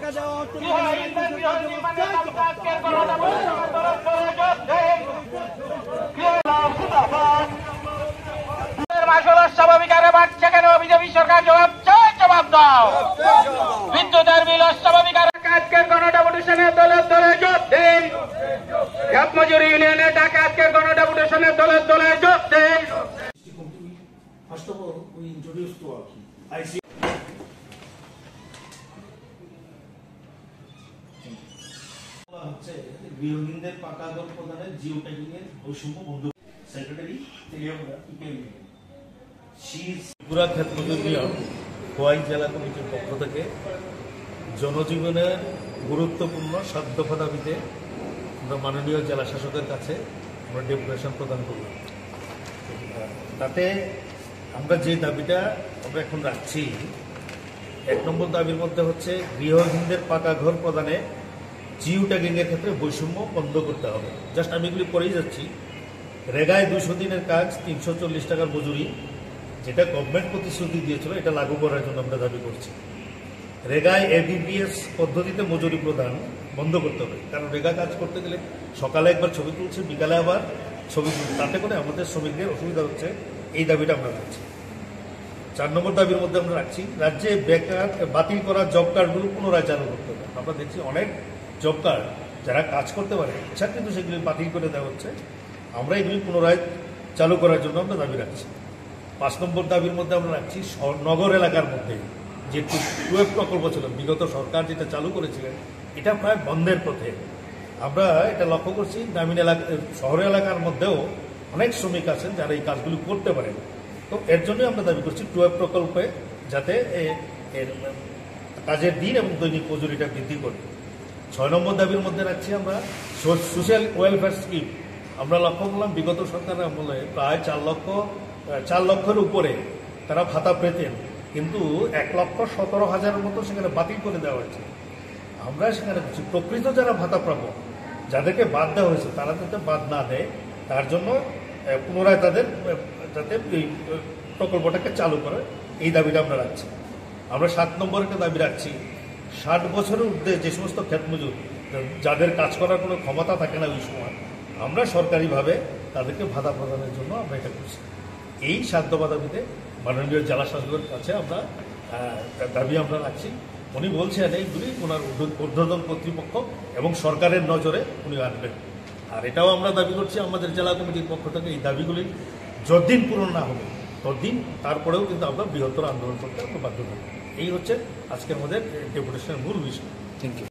টাকা দেওয়া হচ্ছে স্বাভাবিক আরে বাড়ছে কেন? বিজেপি সরকার জবাব চায়, জবাব দাও। বিদ্যুতের বিল অস্বাভাবিক আরে আজকের গণডেপুটেশনের দলের দলে যোগ দিন। খেত মজুরি ইউনিয়নের ডাকা আজকের গণডেপুটেশনের দলের দলে যোগ দিন। First of all, we introduce to our IC. গৃহহীনদের পাকা ঘর প্রদানের জিও ট্যাগিং এর বৈষম্য বন্ধ। সেক্রেটারি ত্রিপুরা ক্ষেত মজুর ইউনিয়ন খোয়াই জেলা কমিটির পক্ষ থেকে জনজীবনের গুরুত্বপূর্ণ 7 দফা দাবিতে আমরা মাননীয় জেলা শাসকের কাছে আমরা ডেপুটেশন প্রদান করলাম। তাতে আমরা যে দাবিটা আমরা এখন রাখছি, 1 নম্বর দাবির মধ্যে হচ্ছে গৃহহীনদের পাকা ঘর প্রদানে জিও ট্যাগিং এর ক্ষেত্রে বৈষম্য বন্ধ করতে হবে। জাস্ট আমি এগুলি করেই যাচ্ছি। রেগায় 200 দিনের কাজ 340 টাকার মজুরি, যেটা গভর্নমেন্ট প্রতিশ্রুতি দিয়েছিল, এটা লাগু করার জন্য আমরা দাবি করছি। রেগায় এবিপিএস পদ্ধতিতে মজুরি প্রদান বন্ধ করতে হবে, কারণ রেগা কাজ করতে গেলে সকালে একবার ছবি তুলছে, বিকালে আবার ছবি তুলছে, তাতে করে আমাদের শ্রমিকদের অসুবিধা হচ্ছে। এই দাবিটা আমরা রাখছি। 4 নম্বর দাবির মধ্যে আমরা রাখছি রাজ্যে বেকার বাতিল করা জব কার্ডগুলো পুনরায় চালু করতে হবে। আমরা দেখছি অনেক জব কার্ড যারা কাজ করতে পারে ইচ্ছা কিন্তু সেগুলি বাতিল করে দেওয়া হচ্ছে। আমরা এগুলি পুনরায় চালু করার জন্য আমরা দাবি রাখছি। 5 নম্বর দাবির মধ্যে আমরা রাখছি নগর এলাকার মধ্যে যে 12 প্রকল্প ছিল, বিগত সরকার যেটা চালু করেছিলেন, এটা প্রায় বন্ধের পথে। আমরা এটা লক্ষ্য করছি গ্রামীণ এলাকা, শহর এলাকার মধ্যেও অনেক শ্রমিক আছেন যারা এই কাজগুলি করতে পারেন। তো এর জন্যই আমরা দাবি করছি 12 প্রকল্পে যাতে কাজের দিন এবং দৈনিক মজুরিটা বৃদ্ধি করে। 6 নম্বর দাবির মধ্যে রাখছি আমরা সোশ্যাল ওয়েলফেয়ার স্কিম। আমরা লক্ষ্য করলাম বিগত সরকারের আমলে প্রায় 4 লক্ষের উপরে তারা ভাতা পেতেন, কিন্তু 1,17,000 মতো সেখানে বাতিল করে দেওয়া হয়েছে। আমরা সেখানে প্রকৃত যারা ভাতা প্রাপক, যাদেরকে বাদ দেওয়া হয়েছে, তারা যাতে বাদ না দেয়, তার জন্য পুনরায় তাদের যাতে এই প্রকল্পটাকে চালু করে, এই দাবিটা আমরা রাখছি। আমরা 7 নম্বর একটা দাবি রাখছি 60 বছরের ঊর্ধ্বে যে সমস্ত ক্ষেত মজুর যাদের কাজ করার কোনো ক্ষমতা থাকে না ওই সময়, আমরা সরকারিভাবে তাদেরকে ভাতা প্রদানের জন্য আমরা এটা করছি। এই 7 দফা দাবিতে মাননীয় জেলা শাসকের কাছে আমরা দাবি আমরা রাখছি। উনি বলছেন এইগুলি ওনার ঊর্ধ্বতন কর্তৃপক্ষ এবং সরকারের নজরে উনি আনবেন। আর এটাও আমরা দাবি করছি আমাদের জেলা কমিটির পক্ষ থেকে, এই দাবিগুলি যতদিন পূরণ না হবে ততদিন তারপরেও কিন্তু আমরা বৃহত্তর আন্দোলন করতে আমরা বাধ্য থাকবো। এই হচ্ছে আজকের আমাদের ডেপুটেশনের মূল বিষয়। Thank you.